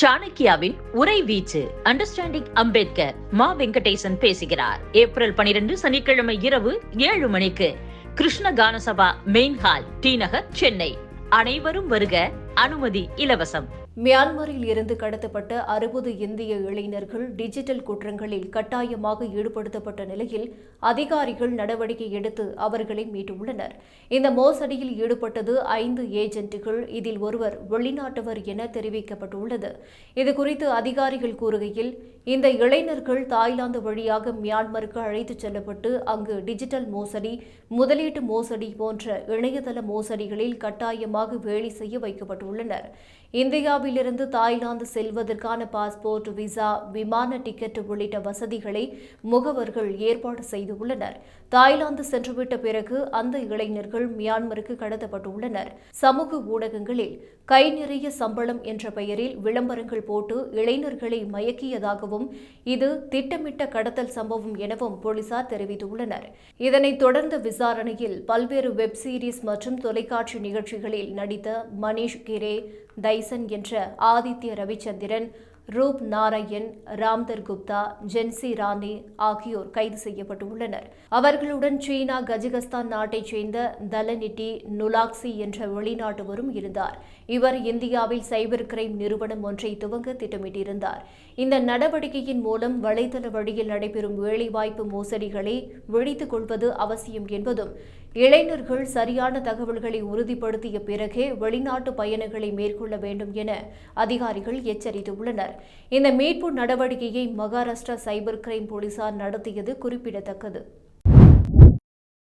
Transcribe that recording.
சாணக்கியாவின் உரை வீச்சு அண்டர்ஸ்டாண்டிங் அம்பேத்கர் மா வெங்கடேசன் பேசுகிறார். ஏப்ரல் 12 சனிக்கிழமை இரவு 7 மணிக்கு கிருஷ்ண கானசபா மெயின் ஹால், டி நகர், சென்னை. அனைவரும் வருக. அனுமதி இலவசம். மியான்மரில் இருந்து கடத்தப்பட்ட 60 இந்திய இளைஞர்கள் டிஜிட்டல் குற்றங்களில் கட்டாயமாக ஈடுபடுத்தப்பட்ட நிலையில் அதிகாரிகள் நடவடிக்கை எடுத்து அவர்களை மீட்டுள்ளனர். இந்த மோசடியில் ஈடுபட்டது 5 ஏஜென்ட்டுகள். இதில் ஒருவர் வெளிநாட்டவர் என தெரிவிக்கப்பட்டுள்ளது. இதுகுறித்து அதிகாரிகள் கூறுகையில், இந்த இளைஞர்கள் தாய்லாந்து வழியாக மியான்மருக்கு அழைத்துச் செல்லப்பட்டு அங்கு டிஜிட்டல் மோசடி, முதலீட்டு மோசடி போன்ற இணையதள மோசடிகளில் கட்டாயமாக வேலை செய்ய வைக்கப்பட்டுள்ளனர். இந்தியாவிலிருந்து தாய்லாந்து செல்வதற்கான பாஸ்போர்ட், விசா, விமான டிக்கெட் உள்ளிட்ட வசதிகளை முகவர்கள் ஏற்பாடு செய்துள்ளனர். தாய்லாந்து சென்றுவிட்ட பிறகு அந்த இளைஞர்கள் மியான்மருக்கு கடத்தப்பட்டுள்ளனர். சமூக ஊடகங்களில் கை நிறைய சம்பளம் என்ற பெயரில் விளம்பரங்கள் போட்டு இளைஞர்களை மயக்கியதாகவும், இது திட்டமிட்ட கடத்தல் சம்பவம் எனவும் போலீசார் தெரிவித்துள்ளனர். இதனைத் தொடர்ந்த விசாரணையில் பல்வேறு வெப் சீரிஸ் மற்றும் தொலைக்காட்சி நிகழ்ச்சிகளில் நடித்த மனிஷ் கிரே, டைசன் என்ற ஆதித்ய ரவிச்சந்திரன், ரூப் நாராயண், ராம்தர் குப்தா, ஜென்சி ராணி ஆகியோர் கைது செய்யப்பட்டுள்ளனர். அவர்களுடன் சீனா, கஜகஸ்தான் நாட்டைச் சேர்ந்த தலனிட்டி நுலாக்சி என்ற வெளிநாட்டவரும் இருந்தார். இவர் இந்தியாவில் சைபர் கிரைம் நிறுவனம் ஒன்றை துவங்க திட்டமிட்டிருந்தார். இந்த நடவடிக்கையின் மூலம் வலைதள வழியில் நடைபெறும் வேலைவாய்ப்பு மோசடிகளை விழித்துக் கொள்வது அவசியம் என்பதும், இளைஞர்கள் சரியான தகவல்களை உறுதிப்படுத்திய பிறகே வெளிநாட்டு பயணங்களை மேற்கொள்ள வேண்டும் என அதிகாரிகள் எச்சரித்துள்ளனர். இந்த மீட்பு நடவடிக்கையை மகாராஷ்டிரா சைபர் கிரைம் போலீசார் நடத்தியது குறிப்பிடத்தக்கது.